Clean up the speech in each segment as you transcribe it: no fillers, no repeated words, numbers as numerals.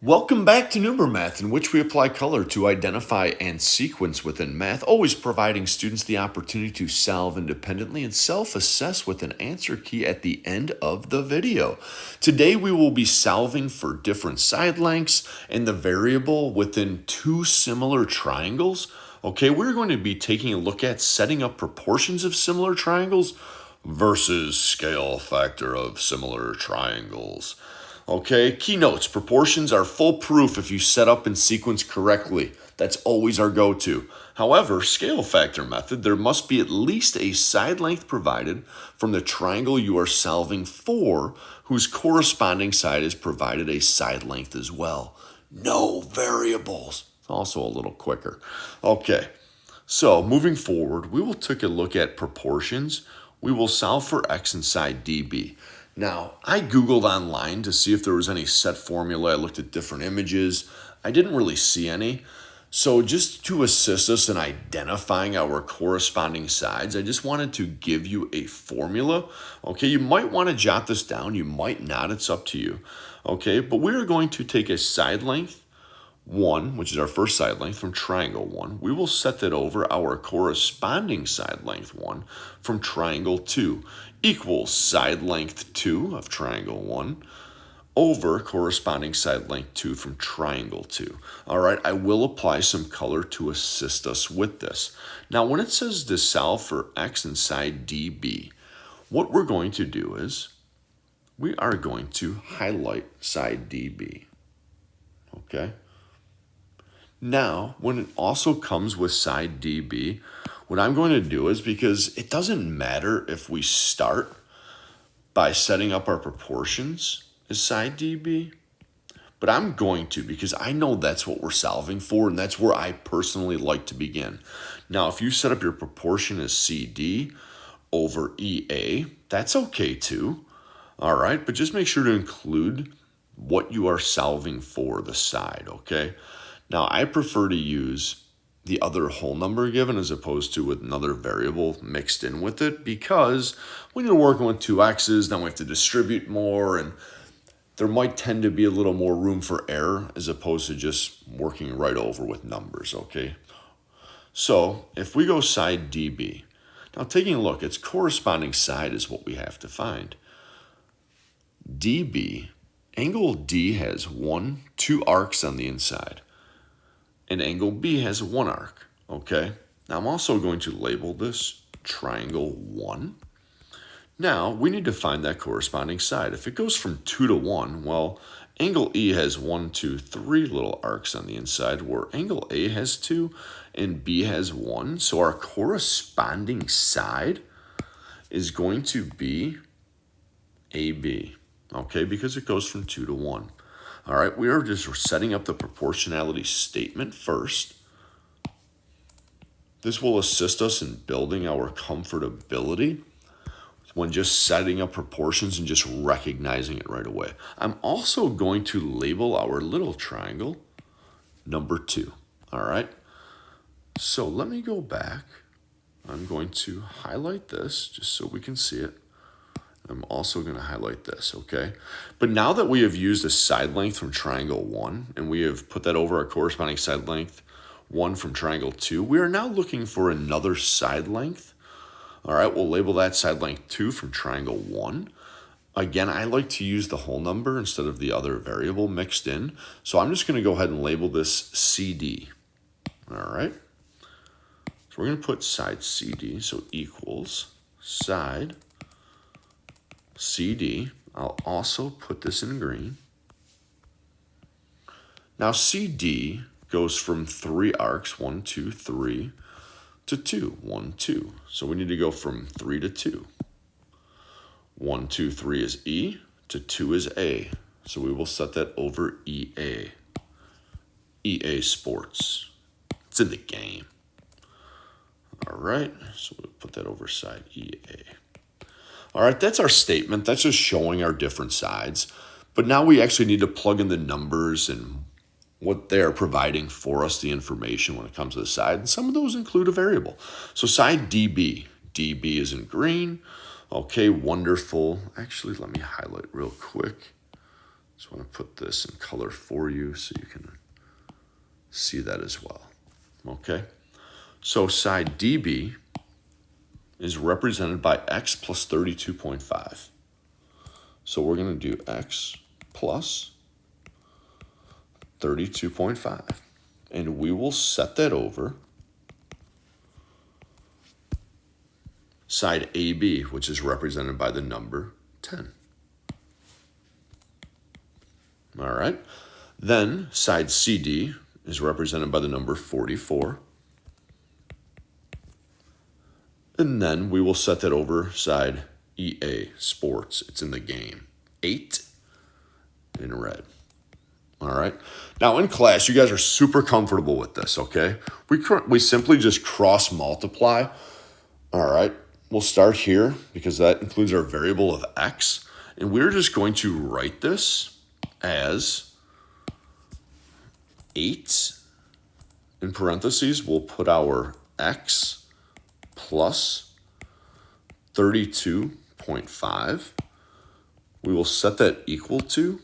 Welcome back to NumberMath, in which we apply color to identify and sequence within math, always providing students the opportunity to solve independently and self-assess with an answer key at the end of the video. Today we will be solving for different side lengths and the variable within two similar triangles. Okay, we're going to be taking a look at setting up proportions of similar triangles versus scale factor of similar triangles. Okay, keynotes. Proportions are foolproof if you set up and sequence correctly. That's always our go-to. However, scale factor method, there must be at least a side length provided from the triangle you are solving for, whose corresponding side is provided a side length as well. No variables. It's also a little quicker. Okay, so moving forward, we will take a look at proportions. We will solve for x inside dB. Now, I Googled online to see if there was any set formula. I looked at different images. I didn't really see any. So just to assist us in identifying our corresponding sides, I just wanted to give you a formula. Okay, you might want to jot this down. You might not. It's up to you. Okay, but we're going to take a side length 1, which is our first side length from triangle 1. We will set that over our corresponding side length 1 from triangle 2 equals side length 2 of triangle 1 over corresponding side length 2 from triangle 2. All right, I will apply some color to assist us with this. Now, when it says to solve for x inside dB, what we're going to do is we are going to highlight side dB. Okay? Now, when it also comes with side dB, what I'm going to do is, because it doesn't matter if we start by setting up our proportions as side dB, but I'm going to, because I know that's what we're solving for, and that's where I personally like to begin. Now, if you set up your proportion as CD over EA, that's okay too. All right, but just make sure to include what you are solving for, the side, okay? Now, I prefer to use the other whole number given as opposed to with another variable mixed in with it, because when you're working with two x's, then we have to distribute more, and there might tend to be a little more room for error as opposed to just working right over with numbers, okay? So if we go side dB, now taking a look, its corresponding side is what we have to find. dB, angle D has 2 arcs on the inside, and angle B has 1 arc, okay? Now I'm also going to label this triangle 1. Now we need to find that corresponding side. If it goes from 2 to 1, well, angle E has 1, 2, 3 little arcs on the inside, where angle A has 2 and B has 1. So our corresponding side is going to be AB, okay, because it goes from 2 to 1. All right, we are just setting up the proportionality statement first. This will assist us in building our comfortability when just setting up proportions and just recognizing it right away. I'm also going to label our little triangle number 2. All right, so let me go back. I'm going to highlight this just so we can see it. I'm also going to highlight this, okay? But now that we have used a side length from triangle 1 and we have put that over our corresponding side length 1 from triangle 2, we are now looking for another side length. All right, we'll label that side length 2 from triangle 1. Again, I like to use the whole number instead of the other variable mixed in. So I'm just going to go ahead and label this CD. All right. So we're going to put side CD, so equals side CD. I'll also put this in green. Now CD goes from 3 arcs, 1, 2, 3, to 2, 1, 2. So we need to go from 3 to 2. 1, 2, 3 is E, to 2 is A. So we will set that over EA. EA Sports. It's in the game. All right, so we'll put that over side EA. All right, that's our statement. That's just showing our different sides. But now we actually need to plug in the numbers and what they're providing for us, the information when it comes to the side. And some of those include a variable. So side DB. DB is in green. Okay, wonderful. Actually, let me highlight real quick Just want to put this in color for you so you can see that as well. Okay, so side DB is represented by x plus 32.5. So we're going to do x plus 32.5. And we will set that over side AB, which is represented by the number 10. All right. Then side CD is represented by the number 44. And then we will set that over side EA, sports. It's in the game. 8 in red. All right. Now in class, you guys are super comfortable with this, okay? We simply just cross multiply. All right. We'll start here because that includes our variable of x. And we're just going to write this as 8 in parentheses. We'll put our x plus 32.5. We will set that equal to.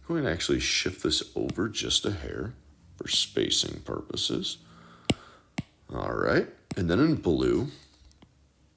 I'm going to actually shift this over just a hair for spacing purposes. All right. And then in blue,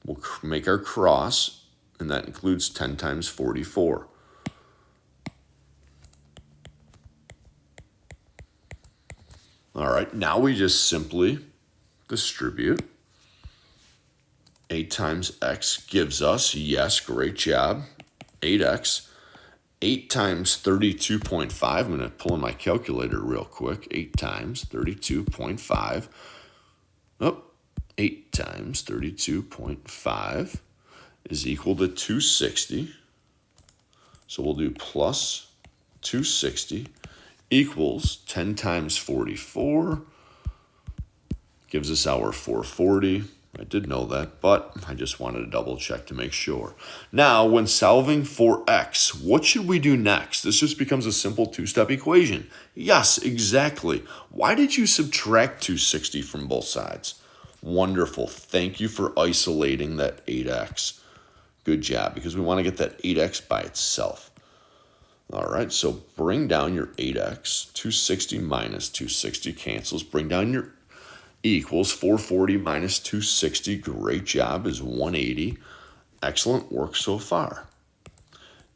we'll make our cross, and that includes 10 times 44. All right. Now we just simply distribute. 8 times x gives us, yes, great job, 8x. 8 times 32.5, I'm going to pull in my calculator real quick. 8 times 32.5. Oh, 8 times 32.5 is equal to 260. So we'll do plus 260 equals 10 times 44. Gives us our 440. I did know that, but I just wanted to double check to make sure. Now, when solving for x, what should we do next? This just becomes a simple two-step equation. Yes, exactly. Why did you subtract 260 from both sides? Wonderful. Thank you for isolating that 8x. Good job, because we want to get that 8x by itself. All right, so bring down your 8x. 260 minus 260 cancels. Bring down your equals 440 minus 260. Great job, is 180. Excellent work so far.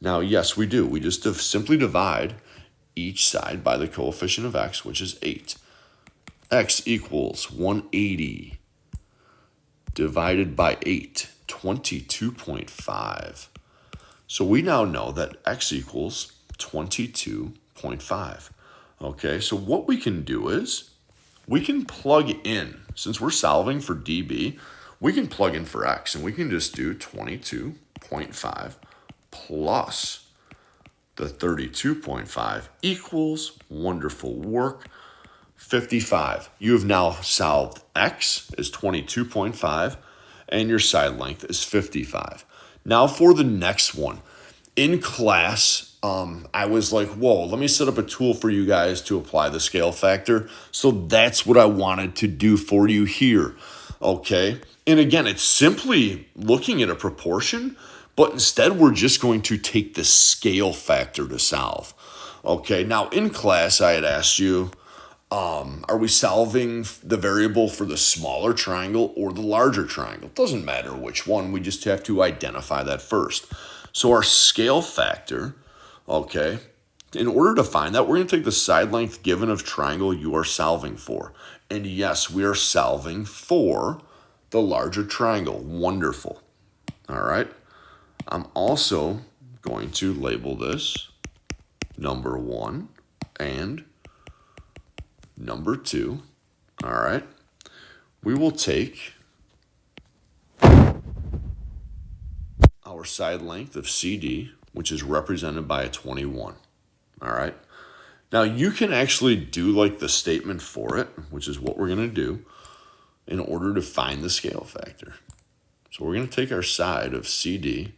Now, yes, we do. We just simply divide each side by the coefficient of x, which is 8. X equals 180 divided by 8, 22.5. So we now know that x equals 22.5. Okay, so what we can do is we can plug in, since we're solving for dB, we can plug in for x, and we can just do 22.5 plus the 32.5 equals, wonderful work, 55. You have now solved x is 22.5, and your side length is 55. Now for the next one. In class, I was like, whoa, let me set up a tool for you guys to apply the scale factor. So that's what I wanted to do for you here, okay? And again, it's simply looking at a proportion, but instead we're just going to take the scale factor to solve, okay? Now in class, I had asked you, are we solving the variable for the smaller triangle or the larger triangle? It doesn't matter which one, we just have to identify that first. So our scale factor, okay, in order to find that, we're going to take the side length given of triangle you are solving for. And yes, we are solving for the larger triangle. Wonderful. All right. I'm also going to label this number 1 and number 2. All right. We will take our side length of CD, which is represented by a 21. All right. Now you can actually do like the statement for it, which is what we're going to do in order to find the scale factor. So we're going to take our side of CD,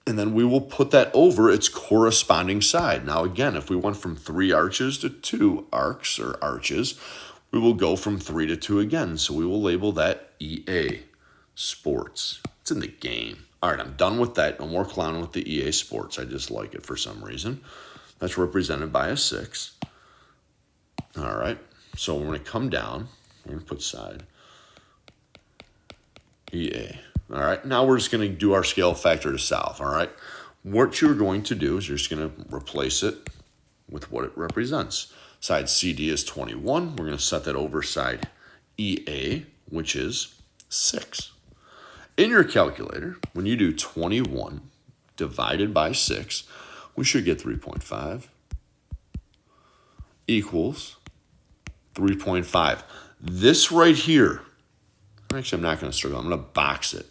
and then we will put that over its corresponding side. Now again, if we went from 3 arches to 2 arcs or arches, we will go from 3 to 2 again. So we will label that EA, sports. It's in the game. All right, I'm done with that. No more clowning with the EA Sports. I just like it for some reason. That's represented by a 6. All right, so we're going to come down. We're going to put side EA. All right, now we're just going to do our scale factor to solve. All right, what you're going to do is you're just going to replace it with what it represents. Side CD is 21. We're going to set that over side EA, which is 6. In your calculator, when you do 21 divided by 6, we should get 3.5 equals 3.5. This right here, actually I'm not going to circle, I'm going to box it,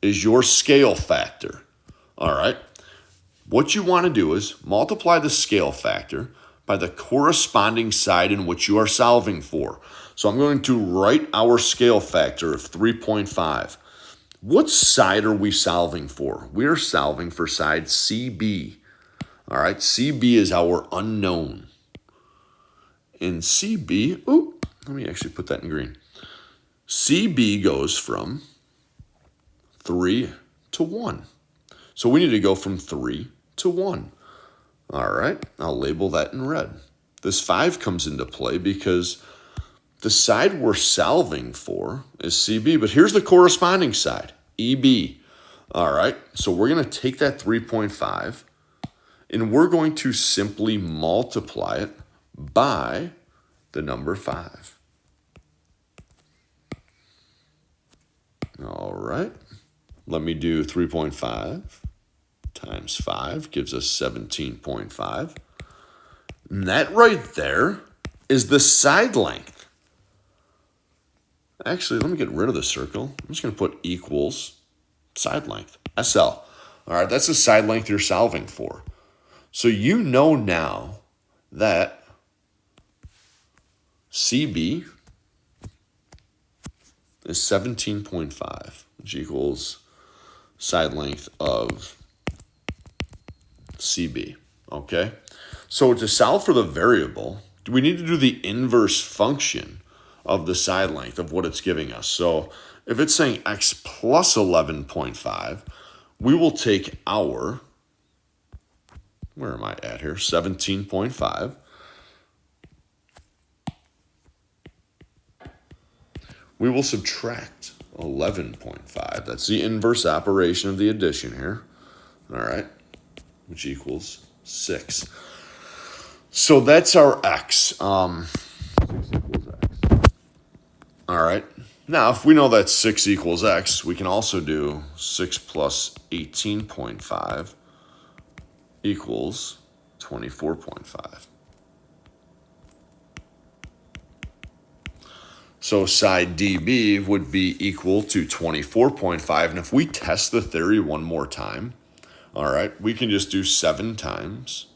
is your scale factor. All right. What you want to do is multiply the scale factor by the corresponding side in which you are solving for. So I'm going to write our scale factor of 3.5. What side are we solving for? We're solving for side CB. All right, CB is our unknown. In CB, let me actually put that in green. CB goes from 3 to 1. So we need to go from 3 to 1. All right, I'll label that in red. This 5 comes into play because the side we're solving for is CB, but here's the corresponding side, EB. All right, so we're going to take that 3.5 and we're going to simply multiply it by the number 5. All right, let me do 3.5 times 5 gives us 17.5. And that right there is the side length. Actually, let me get rid of the circle. I'm just going to put equals side length, SL. All right, that's the side length you're solving for. So you know now that CB is 17.5, which equals side length of CB, okay? So to solve for the variable, we need to do the inverse function of the side length of what it's giving us. So if it's saying x plus 11.5, we will take our, where am I at here, 17.5. We will subtract 11.5. That's the inverse operation of the addition here, all right, which equals 6. So that's our x. 6 equals x. All right. Now, if we know that 6 equals x, we can also do 6 plus 18.5 equals 24.5. So side DB would be equal to 24.5. And if we test the theory one more time, all right, we can just do 7 times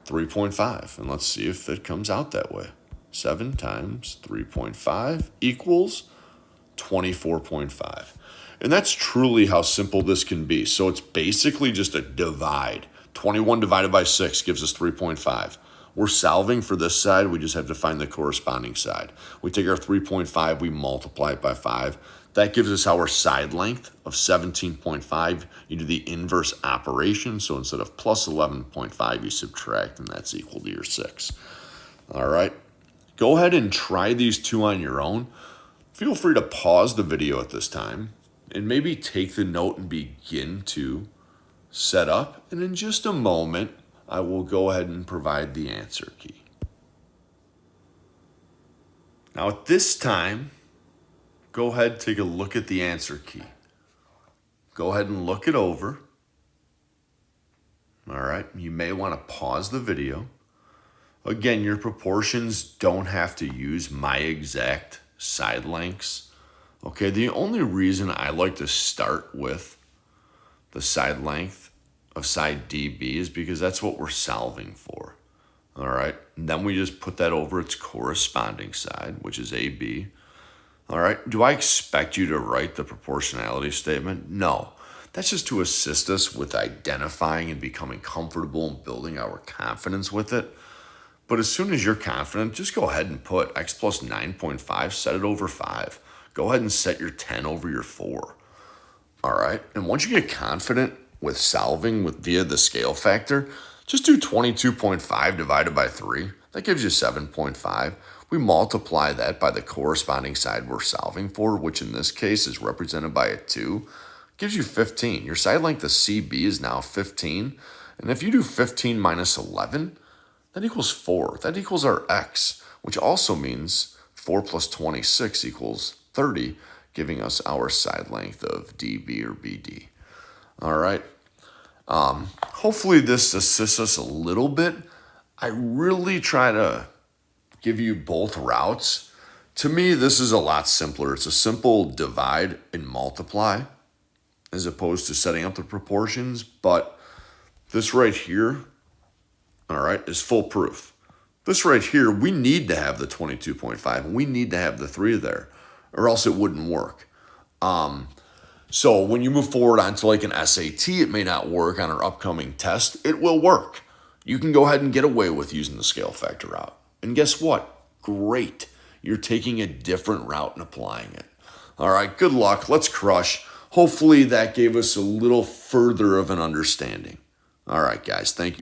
3.5. And let's see if it comes out that way. 7 times 3.5 equals 24.5. And that's truly how simple this can be. So it's basically just a divide. 21 divided by 6 gives us 3.5. We're solving for this side. We just have to find the corresponding side. We take our 3.5, we multiply it by 5. That gives us our side length of 17.5. You do the inverse operation. So instead of plus 11.5, you subtract, and that's equal to your 6. All right. Go ahead and try these two on your own. Feel free to pause the video at this time and maybe take the note and begin to set up. And in just a moment, I will go ahead and provide the answer key. Now at this time, go ahead and take a look at the answer key. Go ahead and look it over. All right, you may want to pause the video. Again, your proportions don't have to use my exact side lengths. Okay, the only reason I like to start with the side length of side DB is because that's what we're solving for. All right, and then we just put that over its corresponding side, which is AB. All right, do I expect you to write the proportionality statement? No, that's just to assist us with identifying and becoming comfortable and building our confidence with it. But as soon as you're confident, just go ahead and put x plus 9.5, set it over 5. Go ahead and set your 10 over your 4. All right. And once you get confident with solving via the scale factor, just do 22.5 divided by 3. That gives you 7.5. We multiply that by the corresponding side we're solving for, which in this case is represented by a 2. Gives you 15. Your side length of CB is now 15. And if you do 15 minus 11, that equals 4. That equals our x, which also means 4 plus 26 equals 30, giving us our side length of DB or BD. All right. Hopefully this assists us a little bit. I really try to give you both routes. To me, this is a lot simpler. It's a simple divide and multiply as opposed to setting up the proportions. But this right here, all right, is foolproof. This right here, we need to have the 22.5 and we need to have the 3 there or else it wouldn't work. So when you move forward onto like an SAT, it may not work on our upcoming test. It will work. You can go ahead and get away with using the scale factor route. And guess what? Great. You're taking a different route and applying it. All right, good luck. Let's crush. Hopefully that gave us a little further of an understanding. All right, guys, thank you.